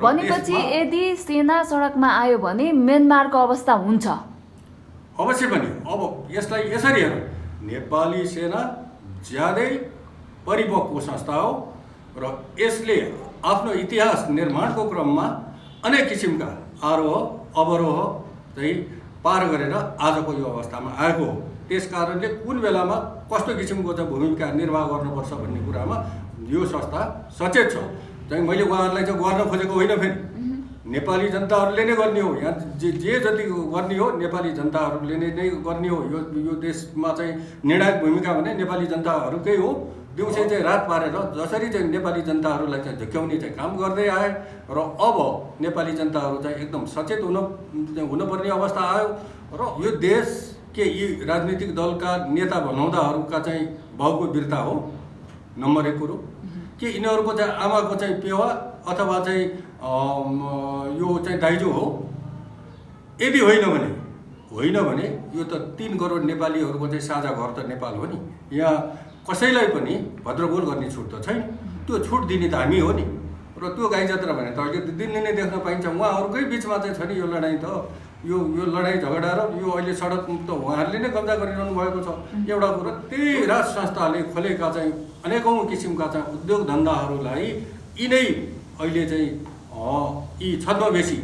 भनेपछि यदि सेना सडकमा आयो भने म्यानमारको अवस्था हुन्छ? अवश्य पनि। अब यसलाई यसरी हेरौँ, नेपाली सेना ज्यादै परिपक्व संस्था हो र यसले आफ्नो इतिहास निर्माणको क्रममा अनेक किसिमका आरोह अवरोह चाहिँ पार गरेर आजको यो अवस्थामा आएको हो। त्यस कारणले कुन बेलामा कस्तो किसिमको चाहिँ भूमिका निर्वाह गर्नुपर्छ भन्ने कुरामा यो संस्था सचेत छ। चाहिँ मैले उहाँहरूलाई चाहिँ गर्न खोजेको होइन, फेरि नेपाली जनताहरूले नै गर्ने हो। यहाँ जे जति गर्ने हो नेपाली जनताहरूले नै गर्ने हो। यो देशमा चाहिँ निर्णायक भूमिका भने नेपाली जनताहरूकै हो। दिउँसै चाहिँ रात पारेर जसरी चाहिँ नेपाली जनताहरूलाई चाहिँ झुक्याउने चाहिँ काम गर्दै आए र अब नेपाली जनताहरू चाहिँ एकदम सचेत हुनुपर्ने अवस्था आयो र यो देश के यी राजनीतिक दलका नेता बनाउँदाहरूका चाहिँ भाउको वीरता हो नम्बर 1 कुरो। के यिनीहरूको चाहिँ आमाको चाहिँ पेवा अथवा चाहिँ यो चाहिँ दाइजो हो? यदि होइन भने यो त 3 करोड नेपालीहरूको चाहिँ साझा घर त नेपाल हो नि। यहाँ कसैलाई पनि भद्रगोल गर्ने छुट त छैन। त्यो छुट दिने त हामी हो नि। र त्यो गाई जात्रा भने त अहिले दिनदिनै देख्न पाइन्छ। उहाँहरूकै बिचमा चाहिँ छ नि यो लडाइँ त। यो लडाइँ झगडा र यो अहिले सडक त उहाँहरूले नै कब्जा गरिरहनु भएको छ। एउटा कुरो, त्यही राज संस्थाले खोलेका चाहिँ अनेकौँ किसिमका चाहिँ उद्योग धन्दाहरूलाई यिनै अहिले चाहिँ यी छद्मवेशी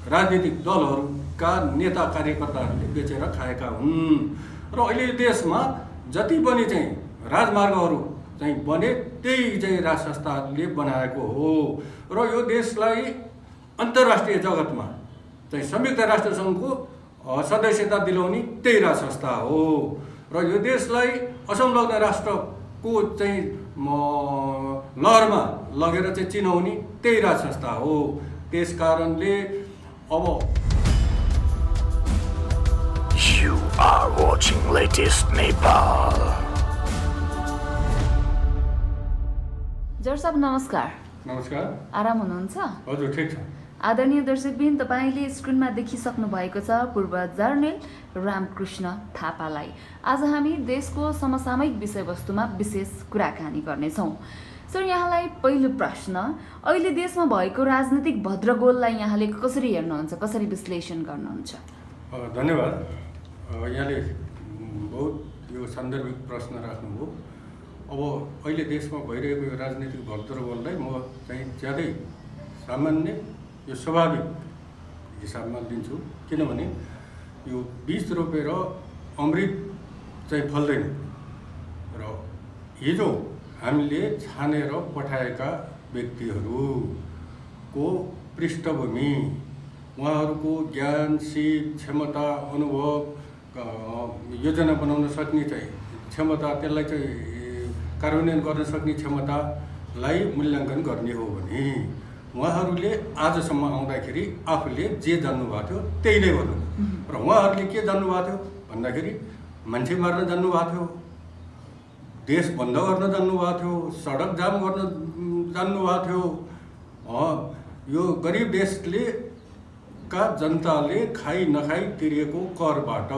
राजनीतिक दलहरूका नेता कार्यकर्ताहरूले बेचेर खाएका हुन्। र अहिले देशमा जति पनि चाहिँ राजमार्गहरू चाहिँ बने त्यही चाहिँ राज संस्थाले बनाएको हो। र यो देशलाई अन्तर्राष्ट्रिय जगतमा चाहिँ संयुक्त राष्ट्र सङ्घको सदस्यता दिलाउने त्यही राज संस्था हो। र यो देशलाई असंलग्न राष्ट्रको चाहिँ लहरमा लगेर चाहिँ चिनाउने त्यही राज संस्था हो। त्यस कारणले अब You are watching latest Nepal. जर साहब नमस्कार। नमस्कार। आराम हुनुहुन्छ? हजुर ठिक छ। आदरणीय दर्शकबिन, तपाईँले स्क्रिनमा देखिसक्नु भएको छ पूर्व जर्नल रामकृष्ण थापालाई। आज हामी देशको समसामयिक विषयवस्तुमा विशेष कुराकानी गर्नेछौँ। सर, यहाँलाई पहिलो प्रश्न, अहिले देशमा भएको राजनीतिक भद्रगोललाई यहाँले कसरी हेर्नुहुन्छ, कसरी विश्लेषण गर्नुहुन्छ? धन्यवाद। यहाँले बहुत यो सान्दर्भिक प्रश्न राख्नुभयो। अब अहिले देशमा भइरहेको यो राजनीतिक भद्रगोललाई म चाहिँ ज्यादै सामान्य यो स्वाभाविक हिसाबमा लिन्छु। किनभने यो बीज रोपेर अमृत चाहिँ फल्दैन र हिजो हामीले छानेर पठाएका व्यक्तिहरूको पृष्ठभूमि, उहाँहरूको ज्ञान, सिप, क्षमता, अनुभव, योजना बनाउन सक्ने चाहिँ क्षमता, त्यसलाई चाहिँ कार्यान्वयन गर्न सक्ने क्षमतालाई मूल्याङ्कन गर्ने हो भने उहाँहरूले आजसम्म आउँदाखेरि आफूले जे जान्नुभएको थियो त्यही नै गर्नु। र उहाँहरूले के जान्नुभएको थियो भन्दाखेरि मान्छे मार्न जान्नुभएको थियो, देश बन्द गर्न जान्नुभएको थियो, सडक जाम गर्न जान्नुभएको थियो। यो गरिब देशले का जनताले खाइ नखाइ तिरेको करबाट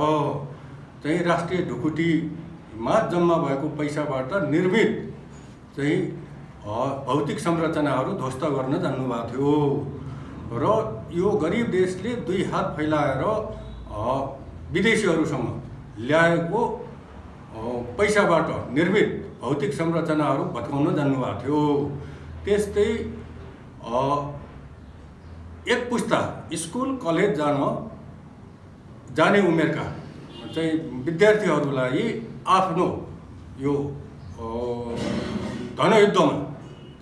चाहिँ राष्ट्रिय ढुकुटीमा जम्मा भएको पैसाबाट निर्मित चाहिँ भौतिक संरचनाहरू ध्वस्त गर्न जान्नुभएको थियो। र यो गरिब देशले 2 हात फैलाएर विदेशीहरूसँग ल्याएको पैसाबाट निर्मित भौतिक संरचनाहरू भत्काउन जान्नुभएको थियो। त्यस्तै एक पुस्ता स्कुल कलेज जाने उमेरका चाहिँ विद्यार्थीहरूलाई आफ्नो यो धनयुद्धमा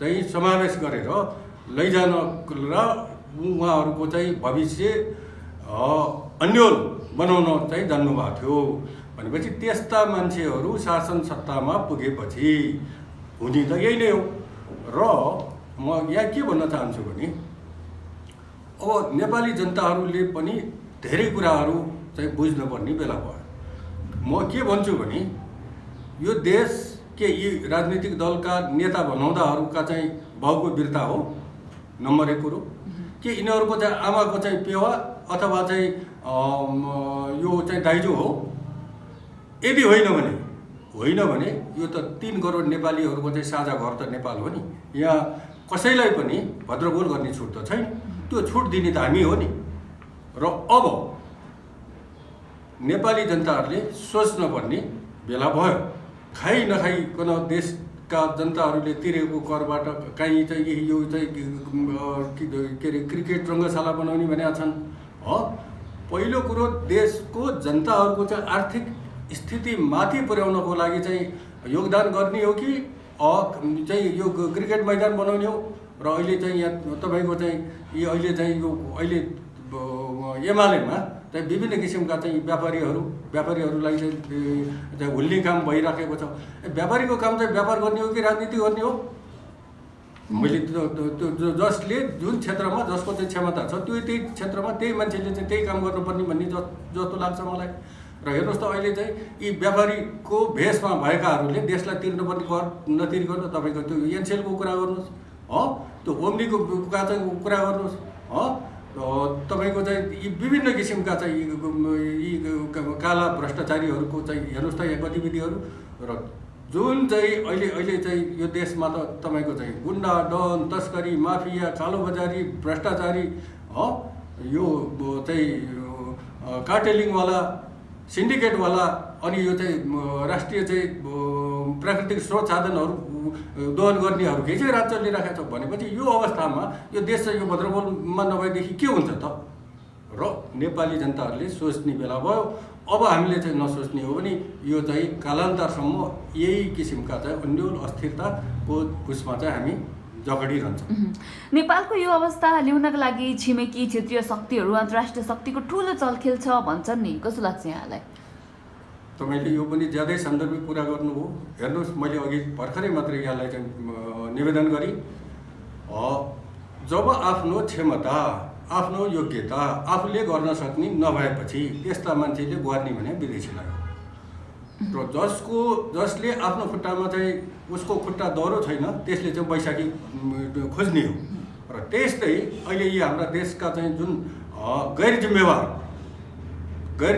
चाहिँ समावेश गरेर लैजान र उहाँहरूको चाहिँ भविष्य अन्यल बनाउन चाहिँ जान्नुभएको थियो। भनेपछि त्यस्ता मान्छेहरू शासन सत्तामा पुगेपछि हुने त यही नै हो। र म यहाँ के भन्न चाहन्छु भने अब नेपाली जनताहरूले पनि धेरै कुराहरू चाहिँ बुझ्नुपर्ने बेला भयो। म के भन्छु भने यो देश के यी राजनीतिक दलका नेता बनाउँदाहरूका चाहिँ भाउको वीरता हो नम्बर 1 कुरो। के यिनीहरूको चाहिँ आमाको चाहिँ पेवा अथवा चाहिँ यो चाहिँ दाइजो हो? यदि होइन भने यो त 3 करोड नेपालीहरूको चाहिँ साझा घर त नेपाल हो नि। यहाँ कसैलाई पनि भद्रगोल गर्ने छुट त छैन। त्यो छुट दिने त हामी हो नि। र अब नेपाली जनताहरूले सोच्नुपर्ने बेला भयो। खाइ नखाइकन देशका जनताहरूले तिरेको करबाट काहीँ चाहिँ यो चाहिँ के अरे क्रिकेट रङ्गशाला बनाउने भनेका छन्। पहिलो कुरो देशको जनताहरूको चाहिँ आर्थिक स्थिति माथि पुर्याउनको लागि चाहिँ योगदान गर्ने हो कि चाहिँ यो क्रिकेट मैदान बनाउने हो। र अहिले चाहिँ यहाँ तपाईँको चाहिँ अहिले चाहिँ यो अहिले एमालेमा चाहिँ विभिन्न किसिमका चाहिँ व्यापारीहरूलाई चाहिँ हुल्ने काम भइराखेको छ। व्यापारीको काम चाहिँ व्यापार गर्ने हो कि राजनीति गर्ने हो? मैले त्यो जसले जुन क्षेत्रमा जसको चाहिँ क्षमता छ त्यही क्षेत्रमा त्यही मान्छेले चाहिँ त्यही काम गर्नुपर्ने भन्ने जस्तो लाग्छ मलाई। र हेर्नुहोस् त अहिले चाहिँ यी व्यापारीको भेषमा भएकाहरूले देशलाई तिर्नुपर्ने कर नतिरिकन तपाईँको त्यो एनसेलको कुरा गर्नुहोस्, त्यो ओम्नीको चाहिँ कुरा गर्नुहोस्, तपाईँको चाहिँ यी विभिन्न किसिमका चाहिँ यी काला भ्रष्टाचारीहरूको चाहिँ हेर्नुहोस् त यहाँ गतिविधिहरू। र जुन चाहिँ अहिले चाहिँ यो देशमा त तपाईँको चाहिँ गुन्डा डन तस्करी माफिया कालोबजारी भ्रष्टाचारी यो चाहिँ कार्टेलिङवाला सिन्डिकेटवाला अनि यो चाहिँ राष्ट्रिय चाहिँ प्राकृतिक स्रोत साधनहरू दोहन गर्नेहरूकै चाहिँ राज चलिरहेको छ भनेपछि यो अवस्थामा यो देश चाहिँ यो भद्रगोलमा नभएदेखि के हुन्छ त? र नेपाली जनताहरूले सोच्ने बेला भयो। अब हामीले चाहिँ नसोच्ने हो भने यो चाहिँ कालान्तरसम्म यही किसिमका चाहिँ अन्यल अस्थिरताको उसमा चाहिँ हामी जगडिरहन्छौँ। नेपालको यो अवस्था ल्याउनका लागि छिमेकी क्षेत्रीय शक्तिहरू अन्तर्राष्ट्रिय शक्तिको ठुलो चलखेल छ भन्छन् नि, कस्तो लाग्छ यहाँलाई? तपाईँले यो पनि ज्यादै सन्दर्भिक कुरा गर्नुभयो। हेर्नुहोस्, मैले अघि भर्खरै मात्रै यहाँलाई चाहिँ निवेदन गरेँ, जब आफ्नो क्षमता आफ्नो योग्यता आफूले गर्न सक्ने नभएपछि त्यस्ता मान्छेले गुहार्ने भने विदेशीलाई हो। र जसले आफ्नो खुट्टामा चाहिँ उसको खुट्टा दह्रो छैन त्यसले चाहिँ बैशाखी खोज्ने हो। र त्यस्तै अहिले यी हाम्रा देशका चाहिँ जुन गैर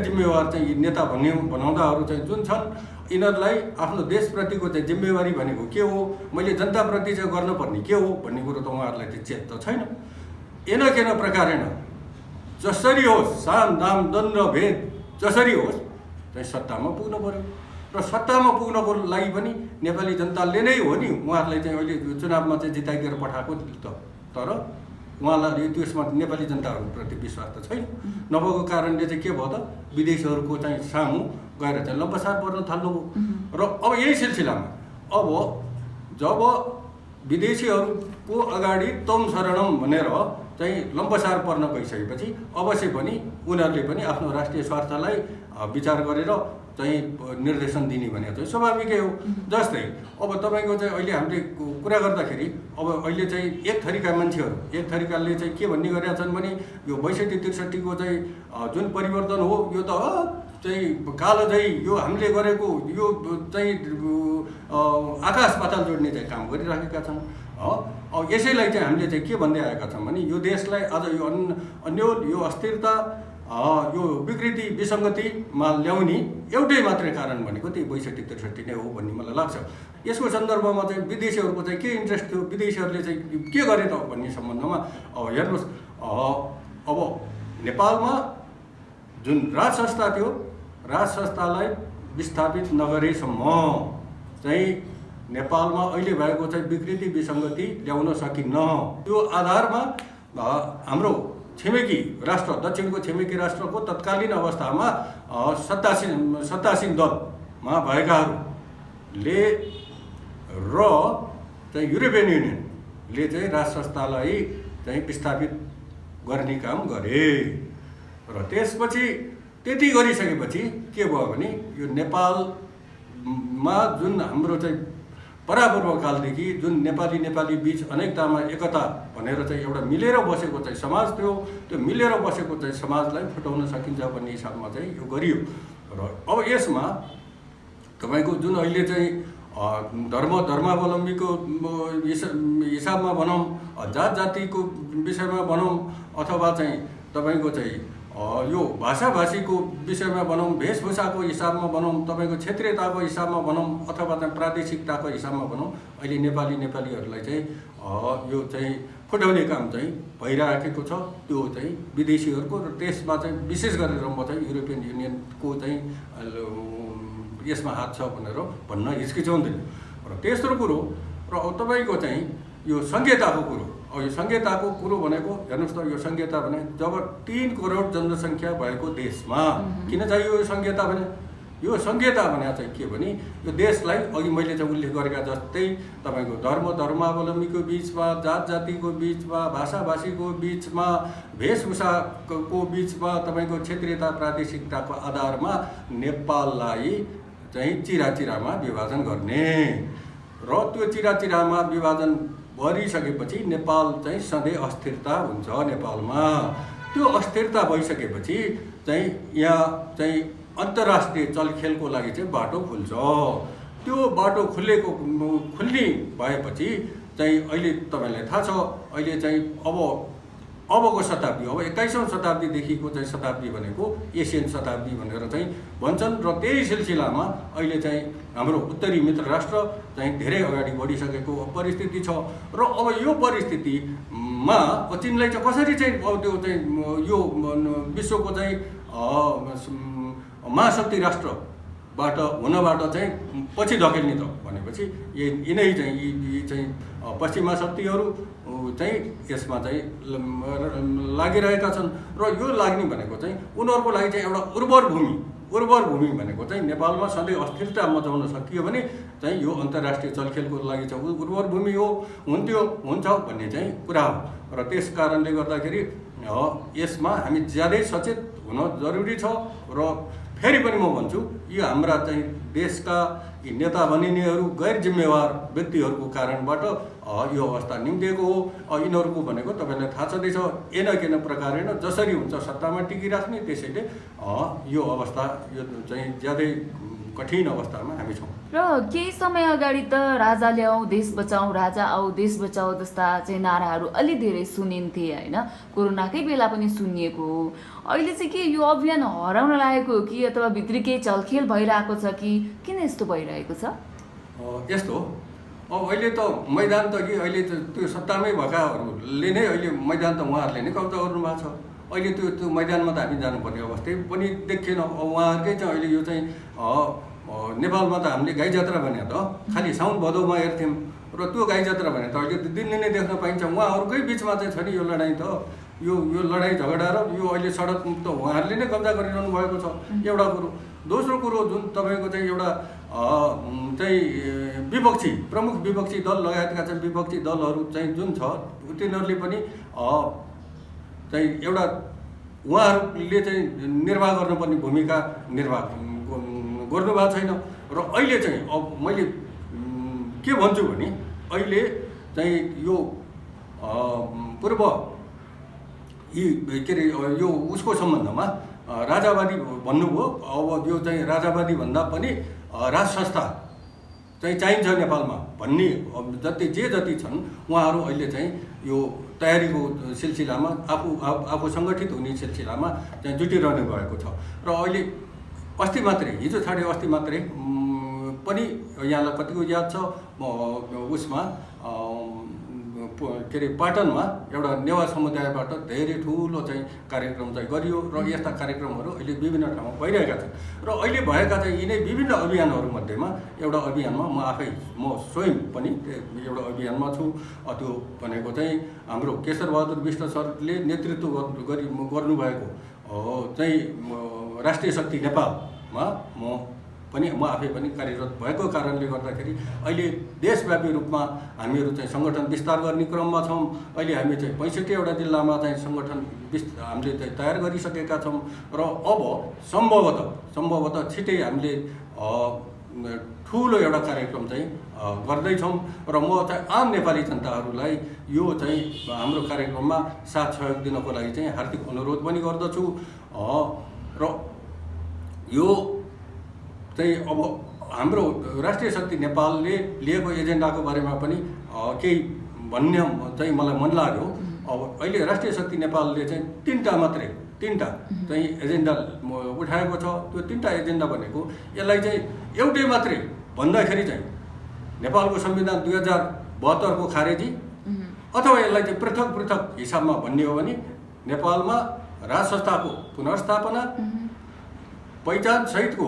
जिम्मेवार चाहिँ नेता बनाउँदाहरू चाहिँ जुन छन्, यिनीहरूलाई आफ्नो देशप्रतिको चाहिँ जिम्मेवारी भनेको के हो, मैले जनताप्रति चाहिँ गर्नुपर्ने के हो भन्ने कुरो त उहाँहरूलाई चाहिँ चेत त छैन। एन प्रकारेण जसरी होस्, साम दाम दण्ड भेद जसरी होस् चाहिँ सत्तामा पुग्नु पर्यो। र सत्तामा पुग्नको लागि पनि नेपाली जनताले नै हो नि उहाँहरूलाई चाहिँ अहिले चुनावमा चाहिँ जिताइदिएर पठाएको त। तर उहाँलाई त्यसमा नेपाली जनताहरूप्रति विश्वास त छैन। नभएको कारणले चाहिँ के भयो त, विदेशीहरूको चाहिँ सामु गएर चाहिँ लम्बसार पर्न थाल्नुभयो। र अब यही सिलसिलामा अब जब विदेशीहरूको अगाडि तम शरणम भनेर चाहिँ लम्बसार पर्न गइसकेपछि अवश्य पनि उनीहरूले पनि आफ्नो राष्ट्रिय स्वार्थलाई विचार गरेर चाहिँ निर्देशन दिने भने चाहिँ स्वाभाविकै हो। जस्तै अब तपाईँको चाहिँ अहिले हामीले कुरा गर्दाखेरि अब अहिले चाहिँ एक थरीका मान्छेहरू एक थरीकाले चाहिँ के भन्ने गरेका छन् भने यो 62-63 चाहिँ जुन परिवर्तन हो यो त चाहिँ कालो चाहिँ यो हामीले गरेको यो चाहिँ आकाश पाताल जोड्ने चाहिँ काम गरिराखेका छन्। अब यसैलाई चाहिँ हामीले चाहिँ के भन्दै आएका छौँ भने यो देशलाई आज यो अन्यल यो अस्थिरता यो विकृति विसङ्गतिमा ल्याउने एउटै मात्रै कारण भनेको त्यही 62-63 नै हो भन्ने मलाई लाग्छ। यसको सन्दर्भमा चाहिँ विदेशीहरूको चाहिँ के इन्ट्रेस्ट थियो, विदेशीहरूले चाहिँ के गरे त भन्ने सम्बन्धमा अब हेर्नुहोस्, अब नेपालमा जुन राज संस्था थियो, राज संस्थालाई विस्थापित नगरेसम्म चाहिँ नेपालमा अहिले भएको चाहिँ विकृति विसङ्गति ल्याउन सकिन्न। त्यो आधारमा हाम्रो छिमेकी राष्ट्र दक्षिणको छिमेकी राष्ट्रको तत्कालीन अवस्थामा सत्तासीन दलमा भएकाहरूले र चाहिँ युरोपियन युनियनले चाहिँ राज संस्थालाई चाहिँ विस्थापित गर्ने काम गरे। र त्यसपछि त्यति गरिसकेपछि के भयो भने यो नेपालमा जुन हाम्रो चाहिँ परापूर्वकालदेखि जुन नेपाली बीच अनेकतामा एकता भनेर चाहिँ एउटा मिलेर बसेको चाहिँ समाज थियो, त्यो मिलेर बसेको चाहिँ समाजलाई फुटाउन सकिन्छ भन्ने हिसाबमा चाहिँ यो गरियो। र अब यसमा तपाईँको जुन अहिले चाहिँ धर्मावलम्बीको हिसाबमा भनौँ, जात जातिको विषयमा भनौँ, अथवा चाहिँ तपाईँको चाहिँ यो भाषाभाषीको विषयमा भनौँ, वेशभूषाको हिसाबमा भनौँ, तपाईँको क्षेत्रीयताको हिसाबमा भनौँ, अथवा चाहिँ प्रादेशिकताको हिसाबमा भनौँ, अहिले नेपालीहरूलाई चाहिँ यो चाहिँ फुटाउने काम चाहिँ भइराखेको छ। त्यो चाहिँ विदेशीहरूको र त्यसमा चाहिँ विशेष गरेर म चाहिँ युरोपियन युनियनको चाहिँ यसमा हात छ भनेर भन्न हिचकिचाउँदैन। र तेस्रो कुरो र तपाईँको चाहिँ यो संहिताको कुरो, यो संहिताको कुरो भनेको हेर्नुहोस् त, यो संहिता भने जब 3 करोड जनसङ्ख्या भएको देशमा किन चाहियो यो संहिता भने? यो संहिता भने चाहिँ के भने यो देशलाई अघि मैले चाहिँ उल्लेख गरेका जस्तै तपाईँको धर्मावलम्बीको बिचमा, जात जातिको बिचमा, भाषाभाषीको बिचमा, वेशभूषाको बिचमा, तपाईँको क्षेत्रीयता प्रादेशिकताको आधारमा नेपाललाई चाहिँ चिराचिरामा विभाजन गर्ने र त्यो चिराचिरामा विभाजन गरिसकेपछि नेपाल चाहिँ सधैँ अस्थिरता हुन्छ नेपालमा। त्यो अस्थिरता भइसकेपछि चाहिँ यहाँ चाहिँ अन्तर्राष्ट्रिय चलखेलको लागि चाहिँ बाटो खुल्छ। त्यो बाटो खुल्ने भएपछि चाहिँ अहिले तपाईँलाई थाहा छ, अहिले चाहिँ अबको शताब्दी, अब 21औं शताब्दीदेखिको चाहिँ शताब्दी भनेको एसियन शताब्दी भनेर चाहिँ भन्छन्। र त्यही सिलसिलामा अहिले चाहिँ हाम्रो उत्तरी मित्र राष्ट्र चाहिँ धेरै अगाडि बढिसकेको परिस्थिति छ। र अब यो परिस्थितिमा चीनलाई चाहिँ कसरी चाहिँ त्यो चाहिँ यो विश्वको चाहिँ महाशक्ति राष्ट्रबाट हुनबाट चाहिँ पछि धकेल्ने त भनेपछि यिनै चाहिँ यी चाहिँ पश्चिमा शक्तिहरू चाहिँ यसमा चाहिँ लागिरहेका छन्। र यो लाग्ने भनेको चाहिँ उनीहरूको लागि चाहिँ एउटा उर्वर भूमि भनेको चाहिँ नेपालमा सधैँ अस्थिरता मचाउन सकियो भने चाहिँ यो अन्तर्राष्ट्रिय चलखेलको लागि चाहिँ उर्वर भूमि हुन्छ भन्ने चाहिँ कुरा हो। र त्यस कारणले गर्दाखेरि यसमा हामी ज्यादै सचेत हुन जरुरी छ। र फेरि पनि म भन्छु, यो हाम्रा चाहिँ देशका यी नेता बनिनेहरू गैर जिम्मेवार व्यक्तिहरूको कारणबाट यो अवस्था निम्तिएको हो। यिनीहरूको भनेको तपाईँलाई थाहा छँदैछ, केन प्रकारेण जसरी हुन्छ सत्तामा टिकिराख्ने, त्यसैले यो अवस्था यो चाहिँ ज्यादै कठिन अवस्थामा हामी छौँ। र केही समय अगाडि त राजा ल्याऊ देश बचाऊ, राजा आऊ देश बचाऊ जस्ता चाहिँ नाराहरू अलि धेरै सुनिन्थे होइन, कोरोनाकै बेला पनि सुनिएको हो। अहिले चाहिँ के यो अभियान हराउन लागेको हो कि अथवा भित्री केही चलखेल भइरहेको छ कि किन यस्तो भइरहेको छ? यस्तो अब अहिले त मैदान त कि अहिले त्यो सत्तामै भएकाहरूले नै अहिले मैदान त उहाँहरूले नै कब्जा गर्नुभएको छ। अहिले त्यो मैदानमा त हामी जानुपर्ने अवस्था पनि देखिएन। उहाँहरूकै चाहिँ अहिले यो चाहिँ नेपालमा त हामीले गाई जात्रा भने त खालि साउन भदौमा हेर्थ्यौँ, र त्यो गाई जात्रा भने त अहिले दिनदिनै देख्न पाइन्छ। उहाँहरूकै बिचमा चाहिँ छ नि यो लडाइँ त, यो लडाइँ झगडा र यो अहिले सडक त उहाँहरूले नै कब्जा गरिरहनु भएको छ, एउटा कुरो। दोस्रो कुरो जुन तपाईँको चाहिँ एउटा चाहिँ प्रमुख विपक्षी दल लगायतका चाहिँ विपक्षी दलहरू चाहिँ जुन छ तिनीहरूले पनि चाहिँ एउटा उहाँहरूले चाहिँ निर्वाह गर्नुपर्ने भूमिका निर्वाह गर्नुभएको छैन। र अहिले चाहिँ अब मैले के भन्छु भने अहिले चाहिँ यो पूर्व के अरे यो उसको सम्बन्धमा राजावादी भन्नुभयो। अब यो चाहिँ राजावादी भन्दा पनि राज संस्था चाहिँ चाहिन्छ नेपालमा भन्ने जति छन् उहाँहरू अहिले चाहिँ यो तयारीको सिलसिलामा आफू सङ्गठित हुने सिलसिलामा चाहिँ जुटिरहनु भएको छ। र अहिले हिजो छाडे अस्ति मात्रै पनि यहाँलाई कतिको याद छ, उसमा के अरे पाटनमा एउटा नेवा समुदायबाट धेरै ठुलो चाहिँ कार्यक्रम चाहिँ गरियो। र यस्ता कार्यक्रमहरू अहिले विभिन्न ठाउँमा भइरहेका छन्। र अहिले भएका चाहिँ यिनै विभिन्न अभियानहरूमध्येमा एउटा अभियानमा म स्वयं पनि एउटा अभियानमा छु। त्यो भनेको चाहिँ हाम्रो केशरबहादुर विष्ट सरले नेतृत्व गर्नुभएको चाहिँ राष्ट्रिय शक्ति नेपालमा म आफै पनि कार्यरत भएको कारणले गर्दाखेरि अहिले देशव्यापी रूपमा हामीहरू चाहिँ सङ्गठन विस्तार गर्ने क्रममा छौँ। अहिले हामी चाहिँ 65वटा जिल्लामा चाहिँ सङ्गठन हामीले चाहिँ तयार गरिसकेका छौँ। र अब सम्भवतः छिटै हामीले ठुलो एउटा कार्यक्रम चाहिँ गर्दैछौँ। र म चाहिँ आम नेपाली जनताहरूलाई यो चाहिँ हाम्रो कार्यक्रममा साथ सहयोग दिनको लागि चाहिँ हार्दिक अनुरोध पनि गर्दछु। र यो चाहिँ अब हाम्रो राष्ट्रिय शक्ति नेपालले लिएको एजेन्डाको बारेमा पनि केही भन्ने चाहिँ मलाई मन लाग्यो। अब अहिले राष्ट्रिय शक्ति नेपालले चाहिँ 3टा मात्रै 3टा चाहिँ एजेन्डा उठाएको छ। त्यो 3टा एजेन्डा भनेको यसलाई चाहिँ एउटै मात्रै भन्दाखेरि चाहिँ नेपालको संविधान 2072 को खारेजी अथवा यसलाई चाहिँ पृथक पृथक हिसाबमा भन्ने हो भने नेपालमा राज संस्थाको पुनर्स्थापना, पहिचान सहितको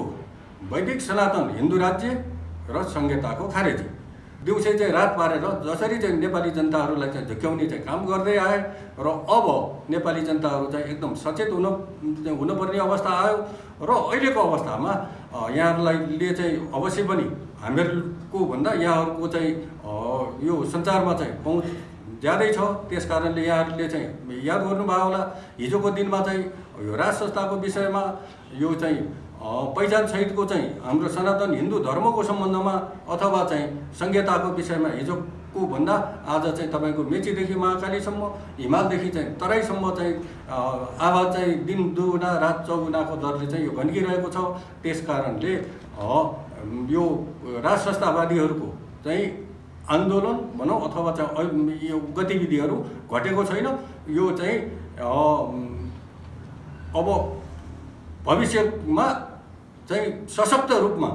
वैदिक सनातन हिन्दू राज्य र संहिताको खारेजी। दिउँसै चाहिँ रात पारेर जसरी चाहिँ नेपाली जनताहरूलाई चाहिँ झुक्याउने चाहिँ काम गर्दै आए र अब नेपाली जनताहरू चाहिँ एकदम सचेत हुनुपर्ने अवस्था आयो र अहिलेको अवस्थामा यहाँहरूलाई चाहिँ अवश्य पनि हामीहरूको भन्दा यहाँहरूको चाहिँ यो सञ्चारमा चाहिँ पहुँच ज्यादै छ। त्यस कारणले यहाँहरूले चाहिँ याद गर्नुभयो होला हिजोको दिनमा चाहिँ यो राज संस्थाको विषयमा यो चाहिँ पहिचान सहितको चाहिँ हाम्रो सनातन हिन्दू धर्मको सम्बन्धमा अथवा चाहिँ संहिताको विषयमा हिजोको भन्दा आज चाहिँ तपाईँको मेचीदेखि महाकालीसम्म, हिमालदेखि चाहिँ तराईसम्म चाहिँ आवाज चाहिँ दिन दुगुना रात चौगुनाको दरले चाहिँ यो भड्किरहेको छ। त्यस कारणले यो राज संस्थावादीहरूको चाहिँ आन्दोलन भनौँ अथवा चाहिँ यो गतिविधिहरू घटेको छैन। यो चाहिँ अब भविष्यमा चाहिँ सशक्त रूपमा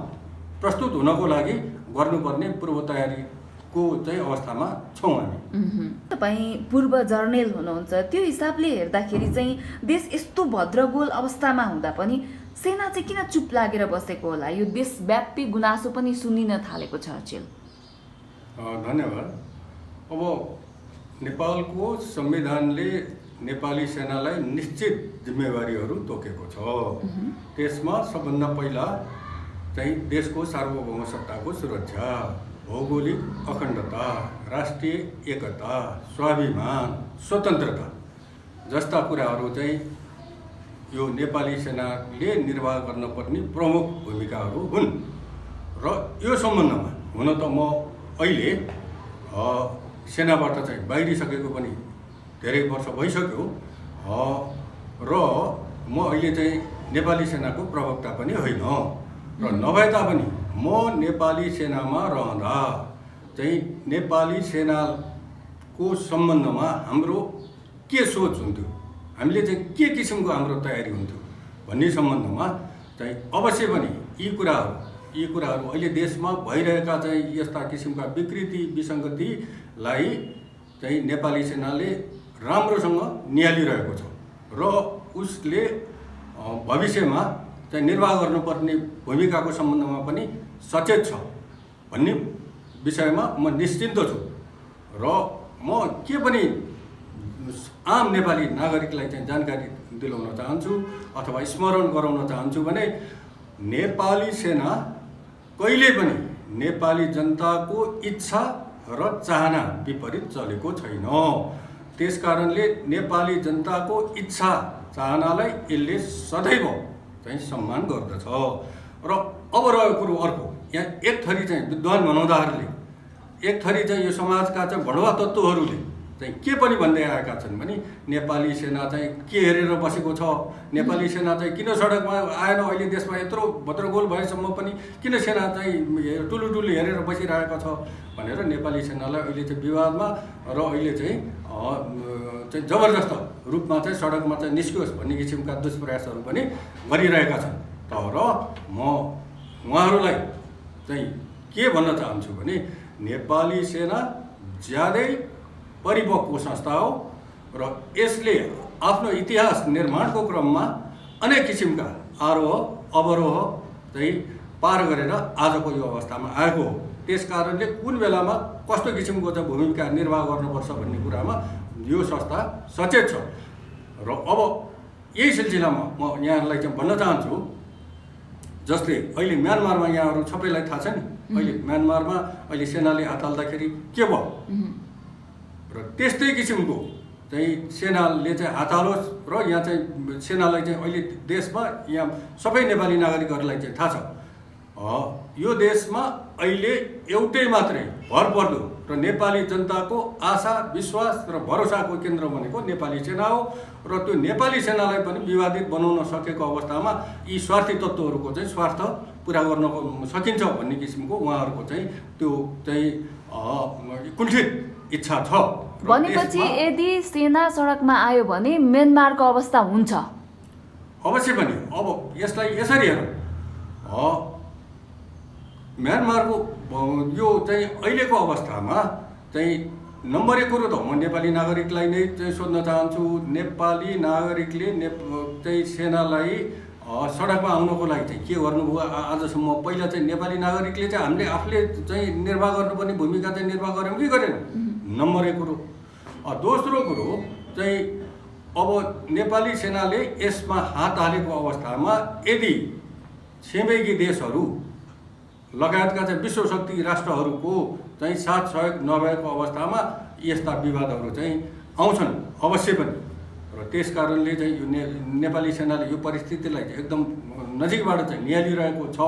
प्रस्तुत हुनको लागि गर्नुपर्ने पूर्व तयारीको चाहिँ अवस्थामा छौँ हामी। तपाईँ पूर्व जर्नेल हुनुहुन्छ, त्यो हिसाबले हेर्दाखेरि चाहिँ देश यस्तो भद्रगोल अवस्थामा हुँदा पनि सेना चाहिँ किन चुप लागेर बसेको होला? यो देशव्यापी गुनासो पनि सुनिन थालेको छ अचेल। धन्यवाद। अब नेपालको संविधानले नेपाली सेनालाई निश्चित जिम्मेवारीहरू तोकेको छ। त्यसमा सबभन्दा पहिला चाहिँ देशको सार्वभौम सत्ताको सुरक्षा, भौगोलिक अखण्डता, राष्ट्रिय एकता, स्वाभिमान, स्वतन्त्रता जस्ता कुराहरू चाहिँ यो नेपाली सेनाले निर्वाह गर्नुपर्ने प्रमुख भूमिकाहरू हुन्। र यो सम्बन्धमा हुन त म अहिले सेनाबाट चाहिँ बाहिरिसकेको पनि धेरै वर्ष भइसक्यो र म अहिले चाहिँ नेपाली सेनाको प्रवक्ता पनि होइन र नभए तापनि म नेपाली सेनामा रहँदा चाहिँ नेपाली सेनाको सम्बन्धमा हाम्रो के सोच हुन्थ्यो, हामीले चाहिँ के किसिमको हाम्रो तयारी हुन्थ्यो भन्ने सम्बन्धमा चाहिँ अवश्य पनि यी कुराहरू अहिले देशमा भइरहेका चाहिँ यस्ता किसिमका विकृति विसङ्गतिलाई चाहिँ नेपाली सेनाले राम्रोसँग निहालिरहेको छ र उसले भविष्यमा चाहिँ निर्वाह गर्नुपर्ने भूमिकाको सम्बन्धमा पनि सचेत छ भन्ने विषयमा म निश्चिन्त छु। र म के पनि आम नेपाली नागरिकलाई चाहिँ जानकारी दिलाउन चाहन्छु अथवा स्मरण गराउन चाहन्छु भने नेपाली सेना कहिले पनि नेपाली जनताको इच्छा र चाहना विपरीत चलेको छैन। त्यस कारणले नेपाली जनताको इच्छा चाहनालाई यसले सदैव चाहिँ सम्मान गर्दछ। र अब रह्यो कुरो अर्को, यहाँ एक थरी चाहिँ विद्वान भनाउँदाहरूले एक थरी चाहिँ यो समाजका चाहिँ भडुवा तत्त्वहरूले चाहिँ के पनि भन्दै आएका छन् भने नेपाली सेना चाहिँ के हेरेर बसेको छ, नेपाली सेना चाहिँ किन सडकमा आएन, अहिले देशमा यत्रो भद्रगोल भएसम्म पनि किन सेना चाहिँ टुलु हेरेर बसिरहेको छ भनेर नेपाली सेनालाई अहिले चाहिँ विवादमा र अहिले चाहिँ जबरजस्त रूपमा चाहिँ सडकमा चाहिँ निस्कियोस् भन्ने किसिमका दुष्प्रयासहरू पनि गरिरहेका छन्। तर म उहाँहरूलाई चाहिँ के भन्न चाहन्छु भने नेपाली सेना ज्यादै परिपक्व संस्था हो र यसले आफ्नो इतिहास निर्माणको क्रममा अनेक किसिमका आरोह अवरोह चाहिँ पार गरेर आजको यो अवस्थामा आएको हो। त्यस कारणले कुन बेलामा कस्तो किसिमको चाहिँ भूमिका निर्वाह गर्नुपर्छ भन्ने कुरामा यो संस्था सचेत छ। र अब यही सिलसिलामा म यहाँहरूलाई चाहिँ भन्न चाहन्छु, जसले अहिले म्यानमारमा यहाँहरू सबैलाई थाहा छ नि, अहिले म्यानमारमा अहिले सेनाले हात हाल्दाखेरि के भयो र त्यस्तै किसिमको चाहिँ सेनाले चाहिँ हात हालोस् र यहाँ चाहिँ सेनालाई चाहिँ अहिले देशमा यहाँ सबै नेपाली नागरिकहरूलाई चाहिँ थाहा छ यो देशमा अहिले एउटै मात्रै भरपर्दो र नेपाली जनताको आशा विश्वास र भरोसाको केन्द्र भनेको नेपाली सेना हो। र त्यो नेपाली सेनालाई पनि विवादित बनाउन सकेको अवस्थामा यी स्वार्थी तत्त्वहरूको चाहिँ स्वार्थ पुरा गर्न सकिन्छ भन्ने किसिमको उहाँहरूको चाहिँ त्यो चाहिँ कुण्ठित इच्छा छ। भनेपछि यदि सेना सडकमा आयो भने म्यानमारको अवस्था हुन्छ अवश्य पनि अब यसलाई यसरी हेरौँ, म्यानमारको यो चाहिँ अहिलेको अवस्थामा चाहिँ नम्बर 1 कुरो त म नेपाली नागरिकलाई नै चाहिँ सोध्न चाहन्छु, नेपाली नागरिकले चाहिँ सेनालाई सडकमा आउनको लागि चाहिँ के गर्नुभयो आजसम्म? पहिला चाहिँ नेपाली नागरिकले चाहिँ हामीले आफूले चाहिँ निर्वाह गर्नुपर्ने भूमिका चाहिँ निर्वाह गऱ्यौँ कि गरेनौँ? नम्बर 1 कुरो। दोस्रो कुरो चाहिँ अब नेपाली सेनाले यसमा हात हालेको अवस्थामा यदि छिमेकी देशहरू लगायतका चाहिँ विश्वशक्ति राष्ट्रहरूको चाहिँ साथ सहयोग नभएको अवस्थामा यस्ता विवादहरू चाहिँ आउँछन् अवश्य पनि। र त्यस कारणले चाहिँ यो नेपाली सेनाले यो परिस्थितिलाई एकदम नजिकबाट चाहिँ निहालिरहेको छ।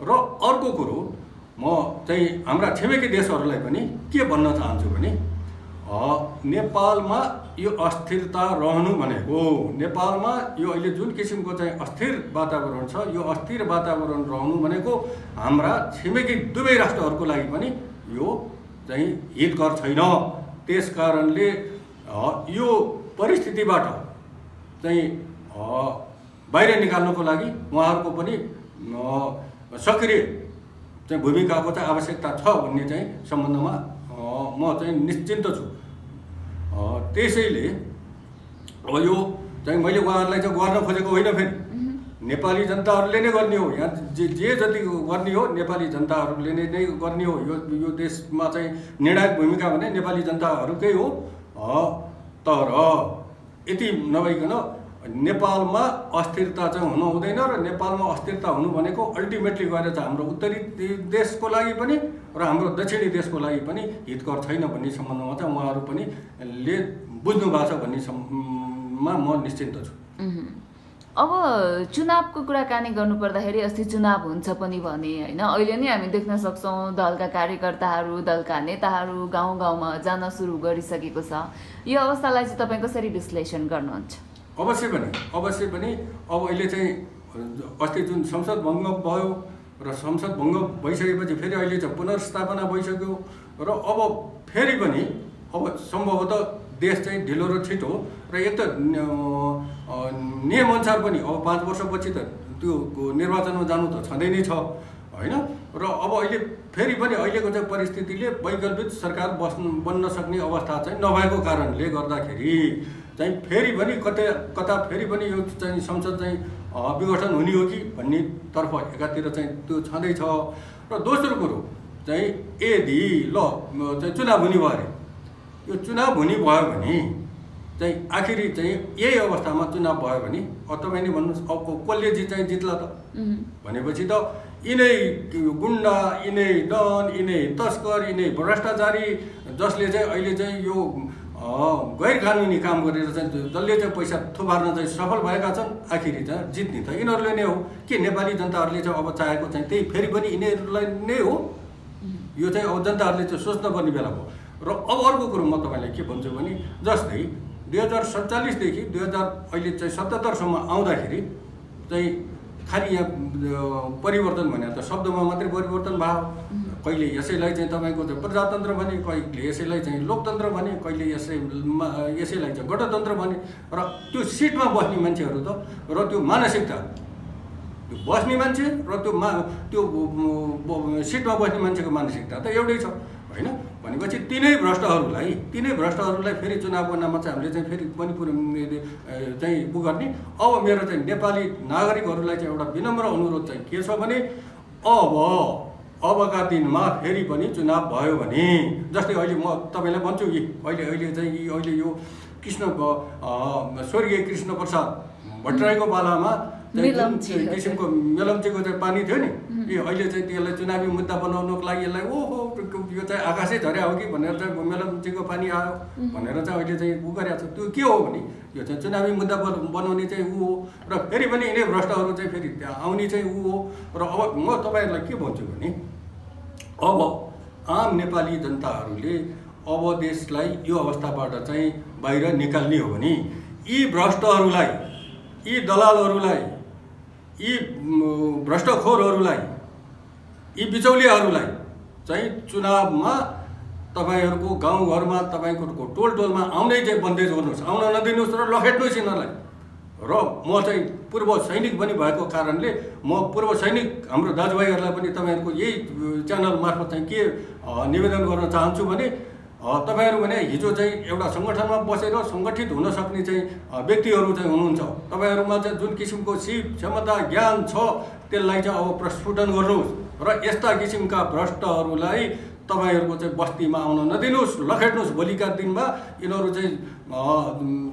र अर्को कुरो म चाहिँ हाम्रा छिमेकी देशहरूलाई पनि के भन्न चाहन्छु भने नेपालमा यो अस्थिरता रहनु भनेको, नेपालमा यो अहिले जुन किसिमको चाहिँ अस्थिर वातावरण छ, यो अस्थिर वातावरण रहनु भनेको हाम्रा छिमेकी दुवै राष्ट्रहरूको लागि पनि यो चाहिँ हितकर छैन। त्यस कारणले यो परिस्थितिबाट चाहिँ बाहिर निकाल्नको लागि उहाँहरूको पनि सक्रिय चाहिँ भूमिकाको चाहिँ आवश्यकता छ भन्ने चाहिँ सम्बन्धमा म चाहिँ निश्चिन्त छु। त्यसैले अब यो चाहिँ मैले उहाँहरूलाई चाहिँ गर्न खोजेको होइन, फेरि नेपाली जनताहरूले नै गर्ने हो। यहाँ जे जति गर्ने हो नेपाली जनताहरूले नै गर्ने हो। यो देशमा चाहिँ निर्णायक भूमिका भने नेपाली जनताहरूकै हो। तर यति नभइकन नेपालमा अस्थिरता चाहिँ हुनु हुँदैन। र नेपालमा अस्थिरता हुनु भनेको अल्टिमेटली गएर चाहिँ हाम्रो उत्तरी देशको लागि पनि र हाम्रो दक्षिणी देशको लागि पनि हितकर छैन भन्ने सम्बन्धमा चाहिँ उहाँहरू पनि ले बुझ्नु भएको छ भन्ने सम्मा म निश्चिन्त छु। अब चुनावको कुराकानी गर्नुपर्दाखेरि अस्ति चुनाव हुन्छ पनि भने होइन, अहिले नै हामी देख्न सक्छौँ दलका कार्यकर्ताहरू, दलका नेताहरू गाउँ गाउँमा जान सुरु गरिसकेको छ। यो अवस्थालाई चाहिँ तपाईँ कसरी विश्लेषण गर्नुहुन्छ? अवश्य पनि अब अहिले चाहिँ अस्ति जुन संसद भङ्ग भयो र संसद भङ्ग भइसकेपछि फेरि अहिले चाहिँ पुनर्स्थापना भइसक्यो र अब फेरि पनि अब सम्भवतः देश चाहिँ ढिलो र छिटो र एक त नियमअनुसार पनि अब 5 वर्षपछि त त्यो निर्वाचनमा जानु त छँदै नै छ होइन। र अब अहिले फेरि पनि अहिलेको चाहिँ परिस्थितिले वैकल्पिक सरकार बन्न सक्ने अवस्था चाहिँ नभएको कारणले गर्दाखेरि चाहिँ फेरि पनि कता फेरि पनि यो चाहिँ संसद चाहिँ विघटन हुने हो कि भन्ने तर्फ एकातिर चाहिँ त्यो छँदैछ। र दोस्रो कुरो चाहिँ यदि चाहिँ चुनाव हुने भयो अरे, यो चुनाव हुने भयो भने चाहिँ आखिरी चाहिँ यही अवस्थामा चुनाव भयो भने तपाईँ नै भन्नुहोस् अब कसले चाहिँ जित्ला त भनेपछि त यिनै गुन्डा, यिनै डन, यिनै तस्कर, यिनै भ्रष्टाचारी जसले चाहिँ अहिले चाहिँ यो गैर कानुनी काम गरेर चाहिँ जसले चाहिँ पैसा थुपार्न चाहिँ सफल भएका छन्, आखिरी चाहिँ जित्ने त यिनीहरूले नै हो। के नेपाली जनताहरूले चाहिँ अब चाहेको चाहिँ त्यही फेरि पनि यिनीहरूलाई नै हो? यो चाहिँ अब जनताहरूले चाहिँ सोच्नुपर्ने बेला भयो। र अब अर्को कुरो म तपाईँलाई के भन्छु भने जस्तै 2047 देखि 2000 अहिले चाहिँ 77 सम्म आउँदाखेरि चाहिँ खालि यहाँ परिवर्तन भने त शब्दमा मात्रै परिवर्तन भयो। कहिले यसैलाई चाहिँ तपाईँको चाहिँ प्रजातन्त्र भने, कहिले यसैलाई चाहिँ लोकतन्त्र भने, कहिले यसैलाई चाहिँ गणतन्त्र भने। र त्यो सिटमा बस्ने मान्छेहरू त र त्यो मानसिकता, त्यो बस्ने मान्छे र त्यो सिटमा बस्ने मान्छेको मानसिकता त एउटै छ होइन। भनेपछि तिनै भ्रष्टहरूलाई फेरि चुनावको नाममा चाहिँ हामीले चाहिँ फेरि पनि चाहिँ उ गर्ने। अब मेरो चाहिँ नेपाली नागरिकहरूलाई चाहिँ एउटा विनम्र अनुरोध चाहिँ के छ भने अबका दिनमा फेरि पनि चुनाव भयो भने, जस्तै अहिले म तपाईँलाई भन्छु कि अहिले यो स्वर्गीय कृष्ण प्रसाद भट्टराईको पालामा किसिमको मेलम्चीको चाहिँ पानी थियो नि, अहिले चाहिँ त्यसलाई चुनावी मुद्दा बनाउनको लागि यसलाई यो चाहिँ आकाशै झर्या हो कि भनेर चाहिँ मेलम्चीको पानी आयो भनेर चाहिँ अहिले चाहिँ उ गरेको छ। त्यो के हो भने यो चाहिँ चुनावी मुद्दा बनाउने चाहिँ ऊ हो। र फेरि पनि यिनै भ्रष्टहरू चाहिँ फेरि त्यहाँ आउने चाहिँ ऊ हो। र अब म तपाईँहरूलाई के भन्छु भने अब आम नेपाली जनताहरूले अब देशलाई यो अवस्थाबाट चाहिँ बाहिर निकाल्ने हो भने यी भ्रष्टहरूलाई, यी दलालहरूलाई, यी भ्रष्टखोरहरूलाई, यी बिचौलियाहरूलाई चाहिँ चुनावमा तपाईँहरूको गाउँघरमा, तपाईँको टोल टोलमा आउँदै चाहिँ बन्देज गर्नुहोस्, आउन नदिनुहोस् र लखेट्नुहोस् यिनीहरूलाई। र र म चाहिँ पूर्व सैनिक पनि भएको कारणले म पूर्व सैनिक हाम्रो दाजुभाइहरूलाई पनि तपाईँहरूको यही च्यानल मार्फत चाहिँ के निवेदन गर्न चाहन्छु भने तपाईँहरू भने हिजो चाहिँ एउटा सङ्गठनमा बसेर सङ्गठित हुन सक्ने चाहिँ व्यक्तिहरू चाहिँ हुनुहुन्छ। तपाईँहरूमा चाहिँ जुन किसिमको सिप क्षमता ज्ञान छ त्यसलाई चाहिँ अब प्रस्फुटन गर्नुहोस् र यस्ता किसिमका भ्रष्टहरूलाई तपाईँहरूको चाहिँ बस्तीमा आउन नदिनुहोस्, लखेट्नुहोस्। भोलिका दिनमा यिनीहरू चाहिँ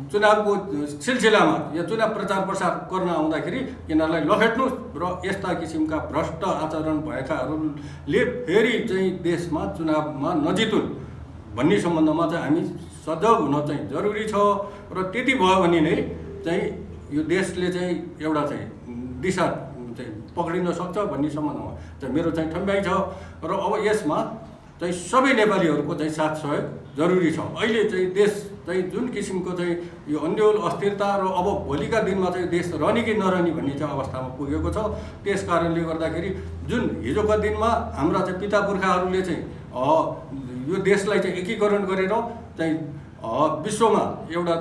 चुनावको सिलसिलामा या चुनाव प्रचार प्रसार गर्न आउँदाखेरि यिनीहरूलाई लखेट्नुहोस् र यस्ता किसिमका भ्रष्ट आचरण भएकाहरूले फेरि चाहिँ देशमा चुनावमा नजितुन् भन्ने सम्बन्धमा चाहिँ हामी सजग हुन चाहिँ जरुरी छ र त्यति भयो भने नै चाहिँ यो देशले चाहिँ एउटा चाहिँ दिशा चाहिँ पक्रिन सक्छ भन्ने सम्बन्धमा चाहिँ मेरो चाहिँ ठम्ब्याइ छ र अब यसमा चाहिँ सबै नेपालीहरूको चाहिँ साथ सहयोग जरुरी छ। अहिले चाहिँ देश चाहिँ जुन किसिमको चाहिँ यो अन्यल अस्थिरता र अब भोलिका दिनमा चाहिँ देश रहने कि नरहने भन्ने चाहिँ अवस्थामा पुगेको छ। त्यस कारणले गर्दाखेरि जुन हिजोका दिनमा हाम्रा चाहिँ पिता पुर्खाहरूले चाहिँ यो देशलाई चाहिँ एकीकरण गरेर चाहिँ विश्वमा एउटा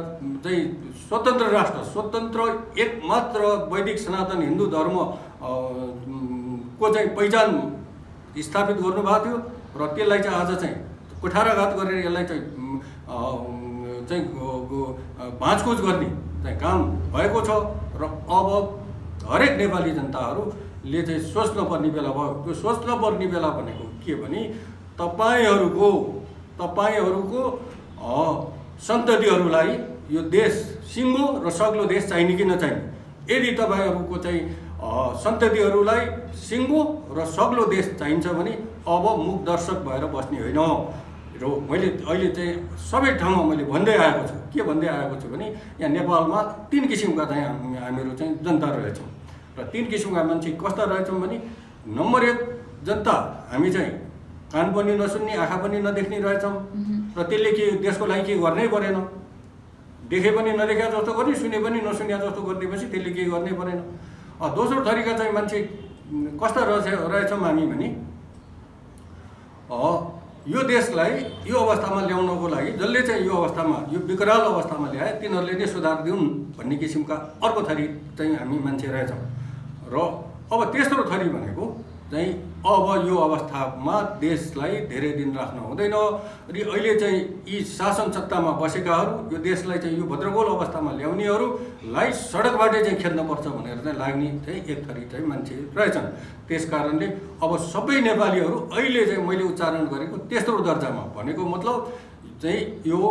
चाहिँ स्वतन्त्र राष्ट्र, स्वतन्त्र एकमात्र वैदिक सनातन हिन्दू धर्म को चाहिँ पहिचान स्थापित गर्नुभएको थियो र त्यसलाई चाहिँ आज चाहिँ कुठाराघात गरेर यसलाई चाहिँ भाँचकुच गर्ने चाहिँ काम भएको छ र अब हरेक नेपाली जनताहरूले चाहिँ सोच्नुपर्ने बेला भयो। त्यो सोच्नुपर्ने बेला भनेको के भने तपाईँहरूको सन्ततिहरूलाई यो देश सिङ्गो र सग्लो देश चाहिने कि नचाहिने। यदि तपाईँहरूको चाहिँ सन्ततिहरूलाई सिङ्गो र सग्लो देश चाहिन्छ भने अब मुख दर्शक भएर बस्ने होइन। र मैले अहिले चाहिँ सबै ठाउँमा मैले भन्दै आएको छु। के भन्दै आएको छु भने यहाँ नेपालमा 3 किसिमका चाहिँ हामीहरू चाहिँ जनता रहेछौँ र 3 किसिमका मान्छे कस्ता रहेछौँ भने नम्बर 1 जनता हामी चाहिँ कान पनि नसुन्ने, आँखा पनि नदेख्ने रहेछौँ र त्यसले के देशको लागि के गर्नै परेन। देखे पनि नदेखा जस्तो गर्ने, सुने पनि नसुने जस्तो गरिदिएपछि त्यसले के गर्नै परेन। दोस्रो थरीका चाहिँ मान्छे कस्ता रहेछौँ हामी भने यो देशलाई यो अवस्थामा ल्याउनको लागि जसले चाहिँ यो अवस्थामा यो विकराल अवस्थामा ल्याए तिनीहरूले नै सुधार दिउन् भन्ने किसिमका अर्को थरी चाहिँ हामी मान्छे रहेछौँ। र अब तेस्रो थरी भनेको चाहिँ अब यो अवस्थामा देशलाई धेरै दिन राख्न हुँदैन र अहिले चाहिँ यी शासन सत्तामा बसेकाहरू यो देशलाई चाहिँ यो भद्रगोल अवस्थामा ल्याउनेहरूलाई सडकबाटै चाहिँ खेद्नुपर्छ भनेर चाहिँ लाग्ने चाहिँ एक थरी चाहिँ मान्छे रहेछन्। त्यस कारणले अब सबै नेपालीहरू अहिले चाहिँ मैले उच्चारण गरेको तेस्रो दर्जामा भनेको मतलब चाहिँ यो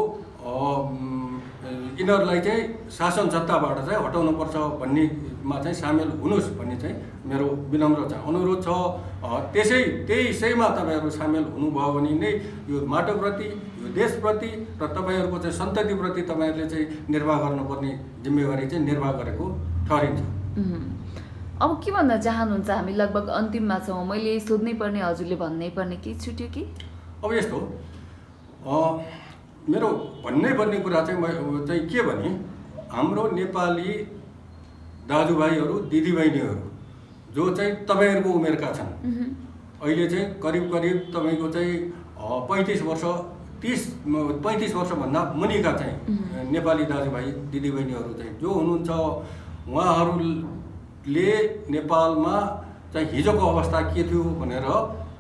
यिनीहरूलाई चाहिँ शासन सत्ताबाट चाहिँ हटाउनुपर्छ भन्नेमा चाहिँ सामेल हुनुहोस् भन्ने चाहिँ मेरो विनम्र चाहिँ अनुरोध छ। त्यसैमा तपाईँहरू सामेल हुनुभयो भने नै यो माटोप्रति, यो देशप्रति र तपाईँहरूको चाहिँ सन्ततिप्रति तपाईँहरूले चाहिँ निर्वाह गर्नुपर्ने जिम्मेवारी चाहिँ निर्वाह गरेको ठहरिन्छ। अब के भन्न चाहनुहुन्छ? हामी लगभग अन्तिममा छौँ। मैले सोध्नै पर्ने, हजुरले भन्नै पर्ने केही छुट्यो कि? अब यस्तो मेरो भन्नै पर्ने कुरा चाहिँ के भने हाम्रो नेपाली दाजुभाइहरू, दिदीबहिनीहरू जो चाहिँ तपाईँहरूको उमेरका छन्, अहिले चाहिँ करिब तपाईँको चाहिँ 35 वर्षभन्दा मुनिका चाहिँ नेपाली दाजुभाइ दिदीबहिनीहरू चाहिँ जो हुनुहुन्छ उहाँहरूले नेपालमा चाहिँ हिजोको अवस्था के थियो भनेर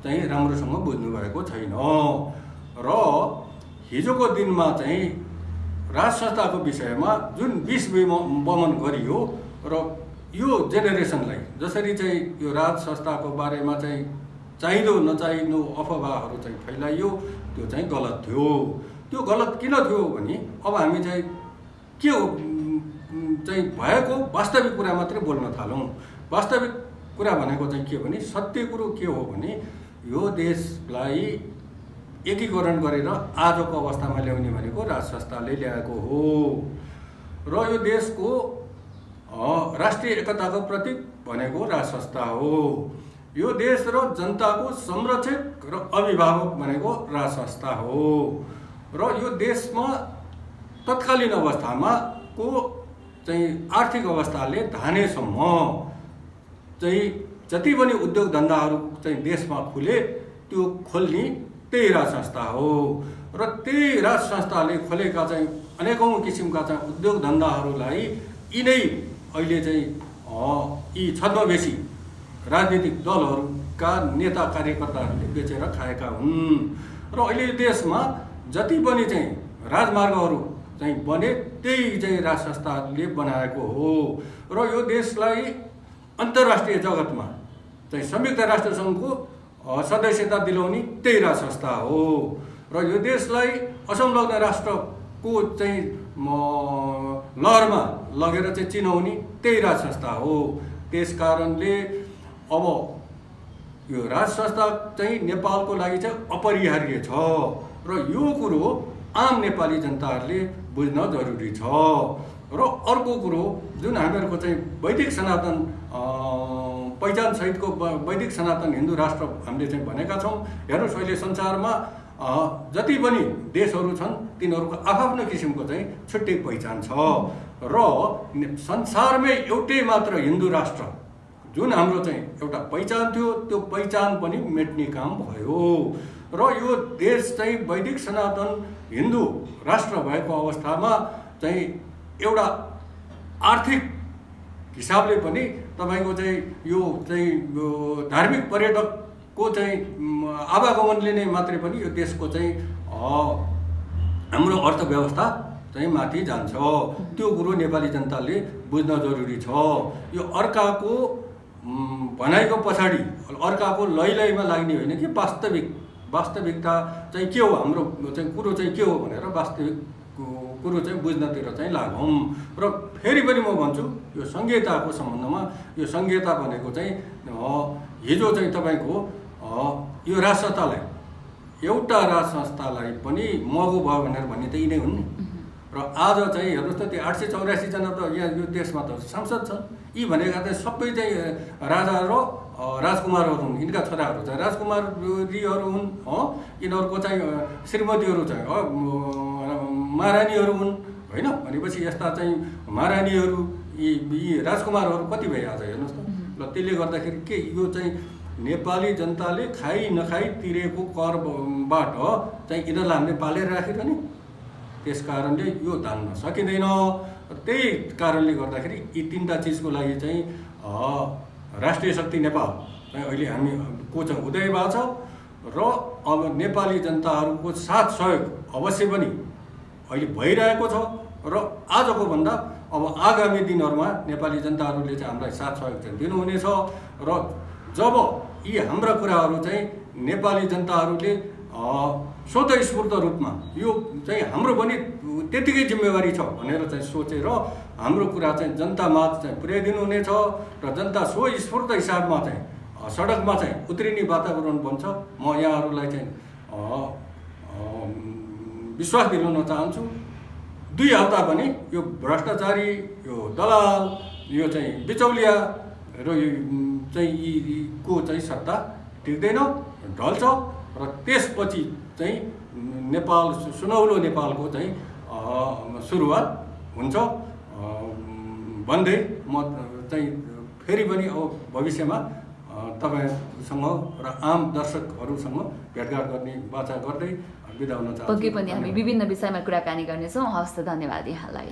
चाहिँ राम्रोसँग बुझ्नुभएको छैन र हिजोको दिनमा चाहिँ राज संस्थाको विषयमा जुन विष वमन गरियो र यो जेनेरेसनलाई जसरी चाहिँ यो राज संस्थाको बारेमा चाहिँ चाहिँदो नचाहिँदो अफवाहहरू चाहिँ फैलाइयो त्यो चाहिँ गलत थियो। त्यो गलत किन थियो भने अब हामी चाहिँ के हो चाहिँ भएको वास्तविक कुरा मात्रै बोल्न थालौँ। वास्तविक कुरा भनेको चाहिँ के भने सत्य कुरो के हो भने यो देशलाई एकीकरण गरेर आजको अवस्थामा ल्याउने भनेको राज संस्थाले ल्याएको हो र यो देशको राष्ट्रिय एकताको प्रतीक भनेको राज संस्था हो। यो देश र जनताको संरक्षक र अभिभावक भनेको राज संस्था हो र यो देशमा तत्कालीन अवस्थामा को चाहिँ आर्थिक अवस्थाले धानेसम्म चाहिँ जति पनि उद्योग धन्दाहरू चाहिँ देशमा खुले त्यो खोल्ने त्यही राज संस्था हो र त्यही राज संस्थाले खोलेका चाहिँ अनेकौं किसिमका चाहिँ उद्योग धन्दाहरूलाई यिनै अहिले चाहिँ यी छद्मवेशी राजनीतिक दलहरूका नेता कार्यकर्ताहरूले बेचेर खाएका हुन् र अहिले यो देशमा जति पनि चाहिँ राजमार्गहरू चाहिँ बने त्यही चाहिँ राज संस्थाले बनाएको हो र यो देशलाई अन्तर्राष्ट्रिय जगतमा चाहिँ संयुक्त राष्ट्रसङ्घको सदस्यता दिलाउने त्यही राज संस्था हो र यो देशलाई असंलग्न राष्ट्रको चाहिँ लहरमा लगेर चाहिँ चिनाउने त्यही राज संस्था हो। त्यस कारणले अब यो राज संस्था चाहिँ नेपालको लागि चाहिँ अपरिहार्य छ र यो कुरो आम नेपाली जनताहरूले बुझ्न जरुरी छ। र अर्को कुरो जुन हामीहरूको चाहिँ वैदिक सनातन पहिचान सहितको वैदिक सनातन हिन्दू राष्ट्र हामीले चाहिँ भनेका छौँ। हेर्नुहोस् अहिले संसारमा जति पनि देशहरू छन् तिनीहरूको आफ्नो किसिमको चाहिँ छुट्टै पहिचान छ र संसारमै एउटै मात्र हिन्दू राष्ट्र जुन हाम्रो चाहिँ एउटा पहिचान थियो त्यो पहिचान पनि मेट्ने काम भयो र यो देश चाहिँ वैदिक सनातन हिन्दू राष्ट्र भएको अवस्थामा चाहिँ एउटा आर्थिक हिसाबले पनि तपाईँको चाहिँ यो चाहिँ धार्मिक पर्यटकको चाहिँ आवागमनले नै मात्रै पनि यो देशको चाहिँ हाम्रो अर्थव्यवस्था चाहिँ माथि जान्छ। त्यो कुरो नेपाली जनताले बुझ्न जरुरी छ। यो अर्काको भनाइको पछाडि अर्काको लैलैमा लाग्ने होइन कि वास्तविकता चाहिँ के हो, हाम्रो चाहिँ कुरो चाहिँ के हो भनेर वास्तविक कुरो चाहिँ बुझ्नतिर चाहिँ लागौँ। र फेरि पनि म भन्छु यो संहिताको सम्बन्धमा यो संहिता भनेको चाहिँ हिजो चाहिँ तपाईँको यो राज संस्थालाई एउटा राज संस्थालाई पनि महँगो भयो भनेर भन्ने त यिनै हुन् नि। र आज चाहिँ हेर्नुहोस् त त्यो 884 जना त यहाँ यो देशमा त सांसद छन्। यी भनेका चाहिँ सबै चाहिँ राजा र राजकुमारहरू हुन्। यिनका छोराहरू चाहिँ राजकुमारीहरू हुन्। यिनीहरूको चाहिँ श्रीमतीहरू चाहिँ महारानीहरू हुन् होइन। भनेपछि यस्ता चाहिँ महारानीहरू यी राजकुमारहरू कति भए आज हेर्नुहोस् त। ल त्यसले गर्दाखेरि के यो चाहिँ नेपाली जनताले खाइ नखाइ तिरेको करबाट चाहिँ यिनीहरूलाई हामीले पालेर राखेको नि। त्यस कारणले यो धान्न सकिँदैन। त्यही कारणले गर्दाखेरि यी तीनटा चिजको लागि चाहिँ राष्ट्रिय शक्ति नेपाल चाहिँ अहिले हामीको चाहिँ उदय भएको छ र अब नेपाली जनताहरूको साथ सहयोग अवश्य पनि अहिले भइरहेको छ र आजको भन्दा अब आगामी दिनहरूमा नेपाली जनताहरूले चाहिँ हामीलाई साथ सहयोग चाहिँ दिनुहुनेछ र जब यी हाम्रा कुराहरू चाहिँ नेपाली जनताहरूले स्वतःस्फूर्त रूपमा यो चाहिँ हाम्रो पनि त्यतिकै जिम्मेवारी छ भनेर चाहिँ सोचेर हाम्रो कुरा चाहिँ जनतामाझ चाहिँ पुर्याइदिनु हुनेछ र जनता स्वस्फूर्त हिसाबमा चाहिँ सडकमा चाहिँ उत्रिने वातावरण बन्छ। म यहाँहरूलाई चाहिँ विश्वास दिलाउन चाहन्छु 2 हप्ता पनि यो भ्रष्टाचारी यो दलाल यो चाहिँ बिचौलिया र यो चाहिँ यीको चाहिँ सत्ता टिक्दैन, ढल्छ र त्यसपछि चाहिँ नेपाल सुनौलो नेपालको चाहिँ सुरुवात हुन्छ भन्दै म चाहिँ फेरि पनि अब भविष्यमा तपाईसँग र आम दर्शकहरूसँग भेटघाट गर्ने बाचा गर्दै बिदा हुन चाहन्छु। पक्कै पनि हामी विभिन्न विषयमा कुराकानी गर्नेछौँ। हवस् त, धन्यवाद यहाँलाई।